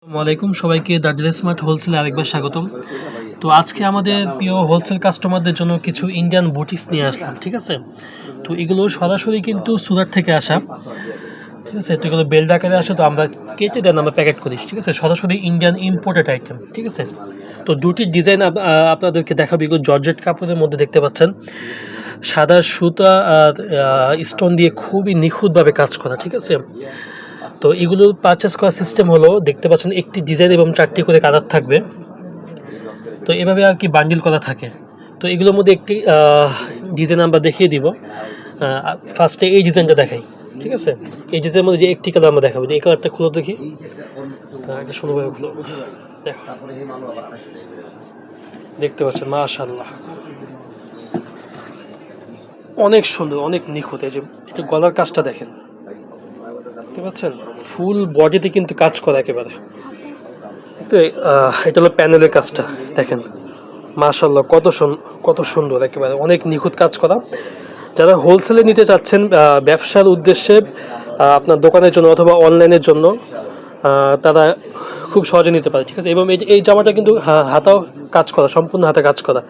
আসসালামাইকুম সবাইকে দার্জিলিং স্মার্ট হোলসেলে আরেকবার স্বাগতম। তো আজকে আমাদের প্রিয় হোলসেল কাস্টমারদের জন্য কিছু ইন্ডিয়ান বুটিক্স নিয়ে আসলাম, ঠিক আছে। তো এগুলো সরাসরি কিন্তু সুরাট থেকে আসা, ঠিক আছে। তো এগুলো বেল্ট আকারে আসে, তো আমরা কেটে দেন আমরা প্যাকেট করি, ঠিক আছে। সরাসরি ইন্ডিয়ান ইম্পোর্টেড আইটেম, ঠিক আছে। তো দুটি ডিজাইন আপনাদেরকে দেখাবো। এগুলো জর্জেট কাপড়ের মধ্যে দেখতে পাচ্ছেন, সাদা সুতা আর স্টোন দিয়ে খুবই নিখুঁতভাবে কাজ করা, ঠিক আছে। তো এগুলো পারচেস করার সিস্টেম হলো, দেখতে পাচ্ছেন একটি ডিজাইন এবং 4টি করে কালার থাকবে। তো এভাবে আর কি বান্ডিল করা থাকে। তো এগুলোর মধ্যে একটি ডিজাইন আমরা দেখিয়ে দিব। ফার্স্টে এই ডিজাইনটা দেখাই, ঠিক আছে। এই ডিজাইনের মধ্যে যে একটি কালার আমরা দেখাবো, যে এই কালারটা খুলো দেখি, এটা সুন্দরভাবে খুলো, দেখো, দেখতে পাচ্ছেন, মাশাআল্লাহ অনেক সুন্দর, অনেক নিখুঁত। এই যে এটা গলার কাজটা দেখেন, দেখতে পাচ্ছেন, ফুল বডিতে কিন্তু কাজ করা একেবারে। এটা হলো প্যানেলের কাজটা দেখেন, মাশাআল্লাহ কত সুন্দর, একেবারে অনেক নিখুঁত কাজ করা। যারা হোলসেলে নিতে চাচ্ছেন ব্যবসার উদ্দেশ্যে, আপনার দোকানের জন্য অথবা অনলাইনের জন্য, তারা খুব সহজে নিতে পারে, ঠিক আছে। এবং এই জামাটা কিন্তু হাতাও কাজ করা, সম্পূর্ণ হাতে কাজ করা,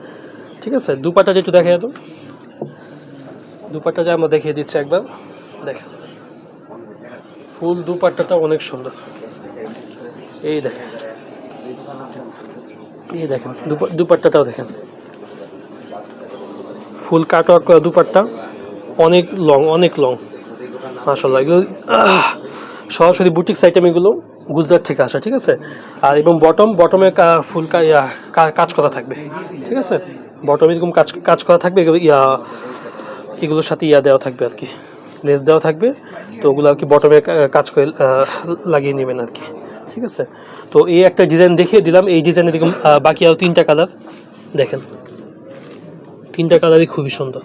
ঠিক আছে। দুপাট্টা একটু দেখে যেত, দুপাট্টা আমরা দেখিয়ে দিচ্ছি একবার, দেখেন ফুল দুপাট্টাটা অনেক সুন্দর। এই দেখেন, এই দেখেন দুপাট্টাটাও দেখেন, ফুল কাটওয়ার্ক করা দুপাট্টা, অনেক লং মাশাআল্লাহ। এগুলো সরাসরি বুটিক্স আইটেম, এগুলো গুজরাট থেকে আসা, ঠিক আছে। আর এবং বটমে ফুল কাজ করা থাকবে, ঠিক আছে। বটমে এরকম কাজ করা থাকবে, এগুলোর সাথে দেওয়া থাকবে আর কি, লেস দেওয়া থাকবে। তো ওগুলো আর কি বটমে কাজ করে লাগিয়ে নেবেন আর কি, ঠিক আছে। তো এই একটা ডিজাইন দেখিয়ে দিলাম। এই ডিজাইনে দেখুন বাকি আরও 3টা কালার দেখেন, 3টা কালারই খুবই সুন্দর।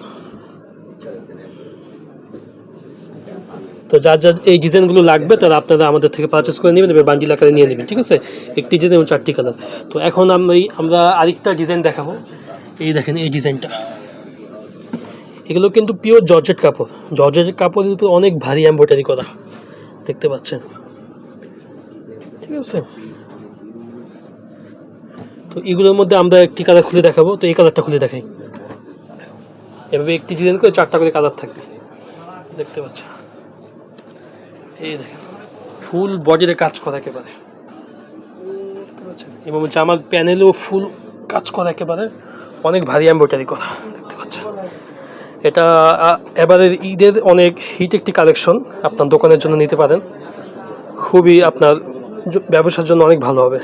তো যার এই ডিজাইনগুলো লাগবে তারা আপনারা আমাদের থেকে পারচেস করে নেবেন, এবার বান্ডিল আকারে নিয়ে নেবেন, ঠিক আছে। একটি ডিজাইন এবং 4টি কালার। তো এখন আমরা আরেকটা ডিজাইন দেখাবো। এই দেখেন এই ডিজাইনটা, এগুলো কিন্তু পিওর জর্জেট কাপড়, জর্জেট কাপড়ের উপর অনেক ভারী এমব্রয়ডারি করা, দেখতে পাচ্ছেন, ঠিক আছে। তো এগুলোর মধ্যে আমরা একটি কালার খুলে দেখাবো। তো এই কালারটা খুলে দেখাই, এভাবে একটি ডিজাইন করে 4টা করে কালার থাকবে, দেখতে পাচ্ছেন। এই দেখেন ফুল বডিতে কাজ করা একেবারে, দেখতে পাচ্ছেন। এবং জামার প্যানেলেও ফুল কাজ করা একেবারে, অনেক ভারী এমব্রয়ডারি করা, দেখতে পাচ্ছেন। এটা এবারের ঈদের অনেক হিট একটি কালেকশন, আপনার দোকানের জন্য নিতে পারেন, খুবই আপনার ব্যবসার জন্য অনেক ভালো হবে।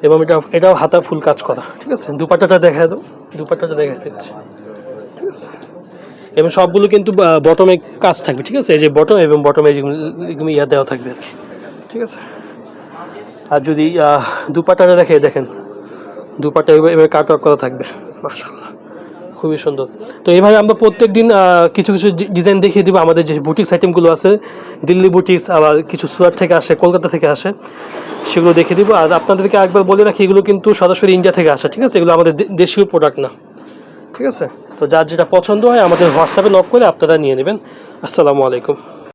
এবং এটাও হাতা ফুল কাজ করা, ঠিক আছে। দুপাট্টাটা দেখা দাও, দুপাট্টাটা দেখাতে দিচ্ছি, ঠিক আছে। এবং সবগুলো কিন্তু বটমে কাজ থাকবে, ঠিক আছে। এই যে বটম এবং বটমে যেগুলো দেওয়া থাকবে আর কি, ঠিক আছে। আর যদি দুপাট্টাটা দেখেন, দুপাট্টা এভাবে কাট ওয়ার্ক করা থাকবে, মাশাআল্লাহ খুবই সুন্দর। তো এইভাবে আমরা প্রত্যেক দিন কিছু ডিজাইন দেখিয়ে দিব। আমাদের যে বুটিক্স আইটেমগুলো আছে, দিল্লি বুটিক্স, আবার কিছু সুরাট থেকে আসে, কলকাতা থেকে আসে, সেগুলো দেখিয়ে দিব। আর আপনাদেরকে একবার বলে রাখি, এগুলো কিন্তু সরাসরি ইন্ডিয়া থেকে আসা, ঠিক আছে। এগুলো আমাদের দেশীয় প্রোডাক্ট না, ঠিক আছে। তো যার যেটা পছন্দ হয় আমাদের হোয়াটসঅ্যাপে নক করে আপনারা নিয়ে নেবেন। আসসালামু আলাইকুম।